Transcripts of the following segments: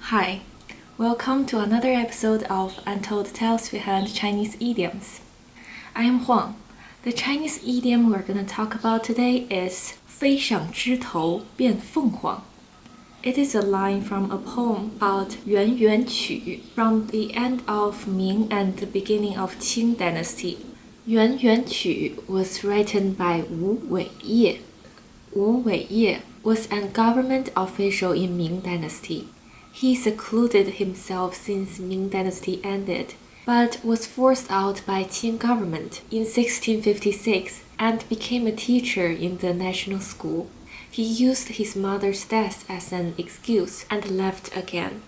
Hi, welcome to another episode of Untold Tales Behind Chinese Idioms. I am Huang. The Chinese idiom we're going to talk about today is 飞上枝头变凤凰. It is a line from a poem called 圆圆曲 from the end of Ming and the beginning of Qing dynasty. 圆圆曲 was written by Wu Weiye. Wu Weiye was a government official in Ming dynasty. He secluded himself since Ming dynasty ended, but was forced out by Qing government in 1656 and became a teacher in the national school. He used his mother's death as an excuse and left again.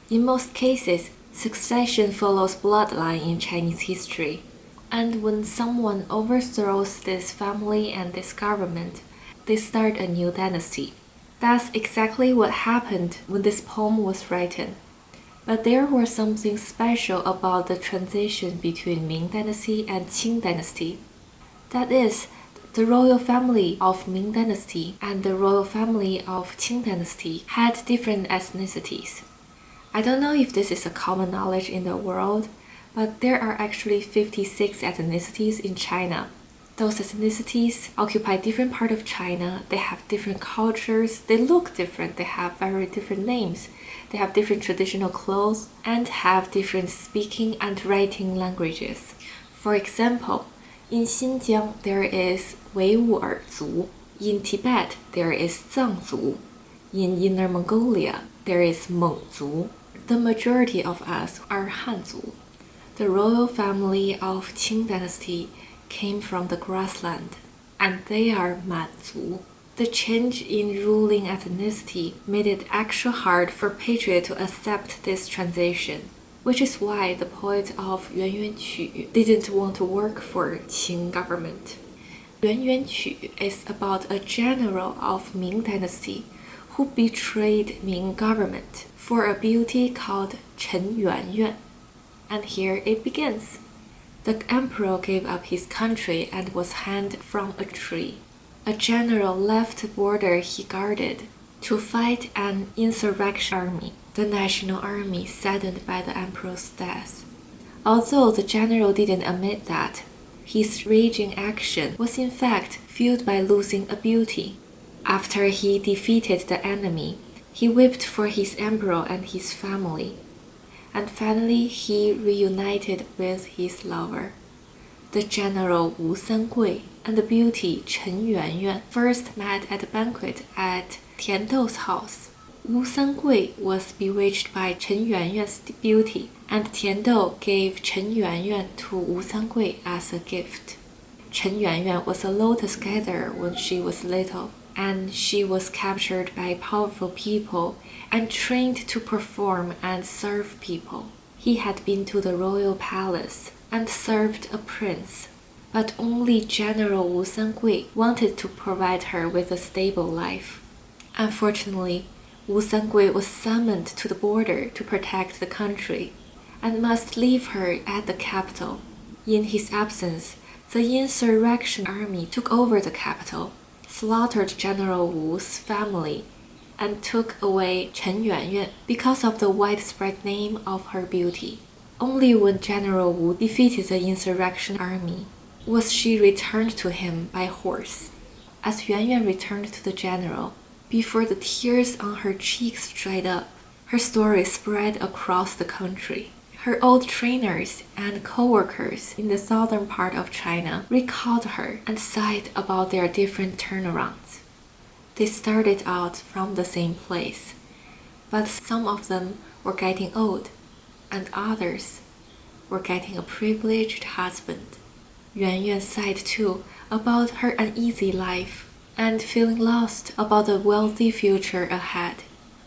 In most cases, succession follows bloodline in Chinese history, and when someone overthrows this family and this government, they start a new dynasty. That's exactly what happened when this poem was written. But there was something special about the transition between Ming dynasty and Qing dynasty. That is, the royal family of Ming dynasty and the royal family of Qing dynasty had different ethnicities. I don't know if this is a common knowledge in the world, but there are actually 56 ethnicities in China. Those ethnicities occupy different parts of China, they have different cultures, they look different, they have very different names, they have different traditional clothes, and have different speaking and writing languages. For example, in Xinjiang there is Weiwu族, in Tibet there is Zhang族, in Inner Mongolia there is Meng族. The majority of us are Han族. The royal family of Qing dynasty came from the grassland, and they are Man族. The change in ruling ethnicity made it extra hard for patriots to accept this transition, which is why the poet of 圆圆曲 didn't want to work for Qing government. 圆圆曲 is about a general of Ming dynasty who betrayed Ming government for a beauty called Chen Yuanyuan. And here it begins. The emperor gave up his country and was hanged from a tree. A general left the border he guarded to fight an insurrection army, the national army saddened by the emperor's death. Although the general didn't admit that, his raging action was in fact fueled by losing a beauty. After he defeated the enemy, he wept for his emperor and his family. And finally he reunited with his lover. The general Wu Sangui and the beauty Chen Yuanyuan first met at a banquet at Tian Dou's house. Wu Sangui was bewitched by Chen Yuanyuan's beauty, and Tian Dou gave Chen Yuanyuan to Wu Sangui as a gift. Chen Yuanyuan was a lotus gatherer when she was little, and she was captured by powerful people and trained to perform and serve people. He had been to the royal palace and served a prince, but only General Wu Sangui wanted to provide her with a stable life. Unfortunately, Wu Sangui was summoned to the border to protect the country and must leave her at the capital. In his absence, the insurrection army took over the capital, slaughtered General Wu's family, and took away Chen Yuanyuan because of the widespread name of her beauty. Only when General Wu defeated the insurrection army was she returned to him by horse. As Yuanyuan returned to the general, before the tears on her cheeks dried up, her story spread across the country. Her old trainers and co-workers in the southern part of China recalled her and sighed about their different turnarounds. They started out from the same place, but some of them were getting old, and others were getting a privileged husband. Yuanyuan sighed too about her uneasy life and feeling lost about the wealthy future ahead.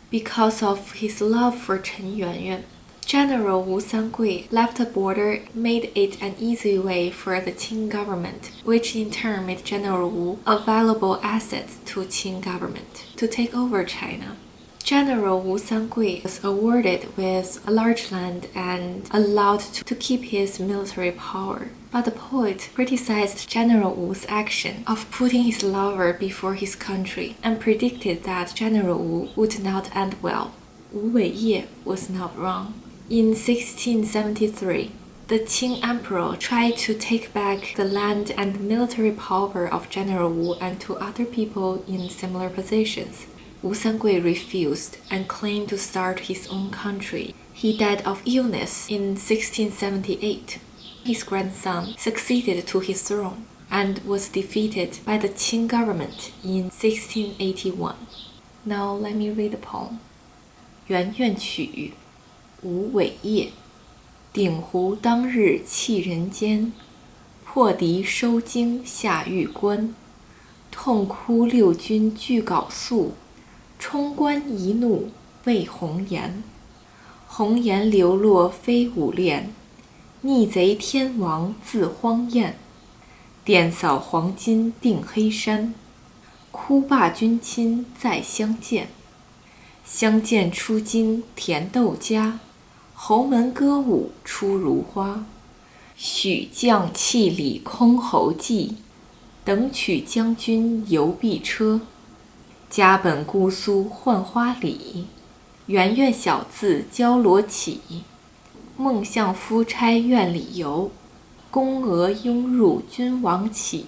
Because of his love for Chen Yuanyuan, General Wu Sangui left the border made it an easy way for the Qing government, which in turn made General Wu a valuable asset to Qing government to take over China. General Wu Sangui was awarded with a large land and allowed to keep his military power. But the poet criticized General Wu's action of putting his lover before his country and predicted that General Wu would not end well. 无尾叶 was not wrong. In 1673, the Qing emperor tried to take back the land and military power of General Wu and two other people in similar positions. Wu Sangui refused and claimed to start his own country. He died of illness in 1678. His grandson succeeded to his throne and was defeated by the Qing government in 1681. Now let me read the poem. 圆圆曲，无尾叶，鼎湖当日弃人间，破敌收京下玉关，痛哭六军俱缟素，冲冠一怒为红颜。红颜流落飞舞练，逆贼天王自荒宴。电扫黄金定黑山，哭罢君亲再相见。相见出京甜豆家，侯门歌舞出如花。许将气礼空侯骑，等取将军游碧车。家本姑苏浣花里，圆圆小字交罗绮。梦向夫差院里游，宫娥拥入君王起。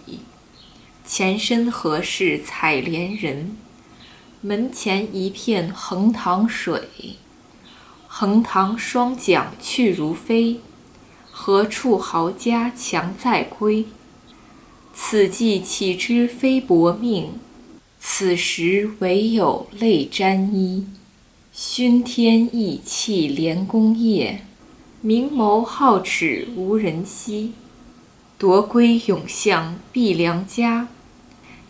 前身何事采莲人，门前一片横塘水。横塘双桨去如飞，何处豪家强在归？此际岂知非薄命，此时唯有泪沾衣。熏天意气连宫夜，明眸皓齿无人惜。夺归永向敝梁家，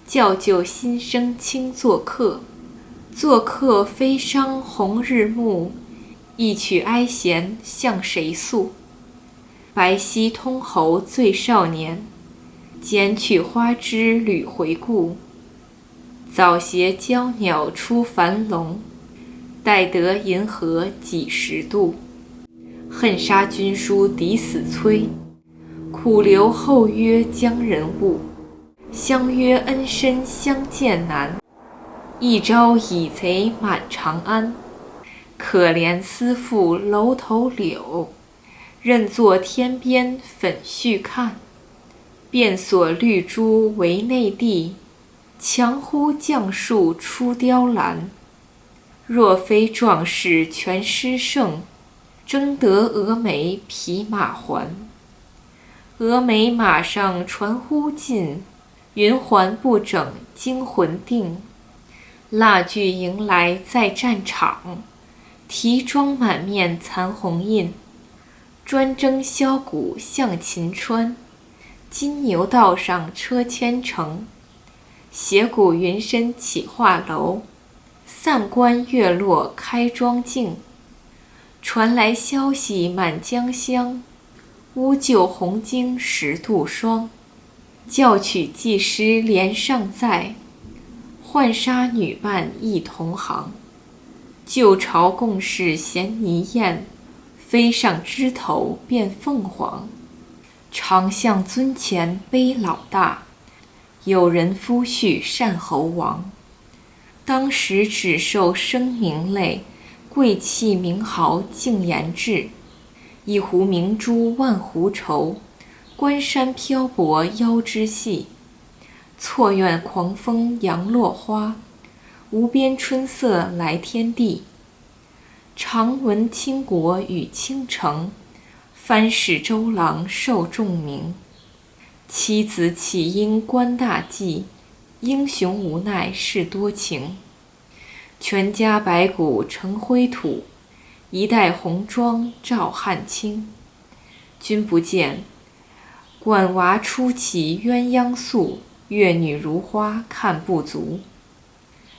教就新生轻作客。作客非伤红日暮，一曲哀弦向谁诉？白皙通侯最少年，剪取花枝屡回顾。早携娇鸟出樊笼，待得银河几时度？恨杀君书抵死催，苦留后约将人误。相约恩深相见难，一朝蚁贼满长安。可怜思妇楼头柳，任作天边粉絮看。便所绿珠为内地，强呼将树出雕栏。若非壮士全诗圣，争得峨眉匹马还。峨眉马上传呼尽，云环不整惊魂定。蜡炬迎来在战场，提妆满面残红印。专征箫鼓向秦川，金牛道上车千乘。斜谷云深起画楼，散关月落开庄镜。传来消息满江乡，乌臼红巾十度霜。教取技师连上在，浣纱女伴一同行。旧朝共事衔泥燕，飞上枝头变凤凰。常向尊前悲老大，有人夫婿单侯王。当时只受声名类，贵气名豪竟言志。一壶明珠万壶愁，关山漂泊腰肢细。错愿狂风扬落花，无边春色来天地。常闻倾国与倾城，藩使周郎受重名。妻子岂因官大计，英雄无奈是多情。全家白骨成灰土，一代红妆照汗青。君不见，管娃初起鸳鸯宿，月女如花看不足。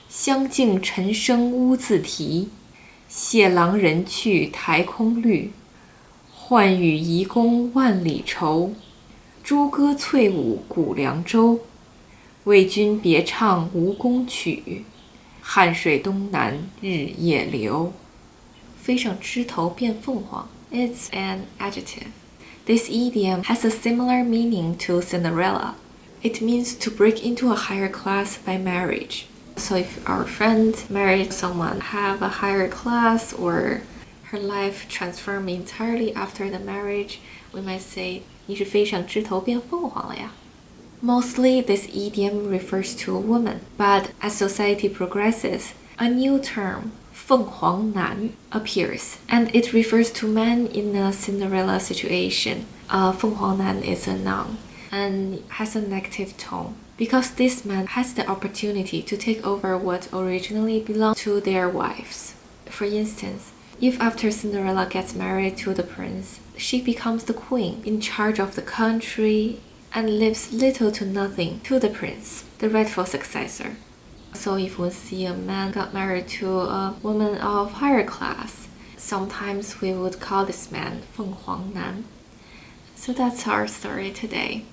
香径陈生乌自题，谢郎人去台空绿。唤与移宫万里愁，朱歌翠舞古凉州。为君别唱吴宫曲，汉水东南日夜流。飞上枝头变凤凰 It's an adjective. This idiom has a similar meaning to Cinderella. It means to break into a higher class by marriage. So if our friend married someone have a higher class or her life transformed entirely after the marriage, we might say 你是飞上枝头变凤凰了呀。Mostly, this idiom refers to a woman, but as society progresses, a new term, 凤凰男, appears, and it refers to men in a Cinderella situation. 凤凰男 is a noun and has a negative tone because this man has the opportunity to take over what originally belonged to their wives. For instance, if after Cinderella gets married to the prince, she becomes the queen in charge of the country and leaves little to nothing to the prince, the rightful successor. So if we see a man got married to a woman of higher class, sometimes we would call this man 凤凰男. So that's our story today.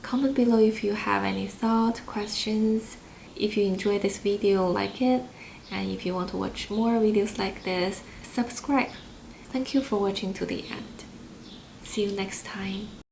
Comment below if you have any thoughts, questions, if you enjoyed this video, like it, and if you want to watch more videos like this, subscribe. Thank you for watching to the end. See you next time.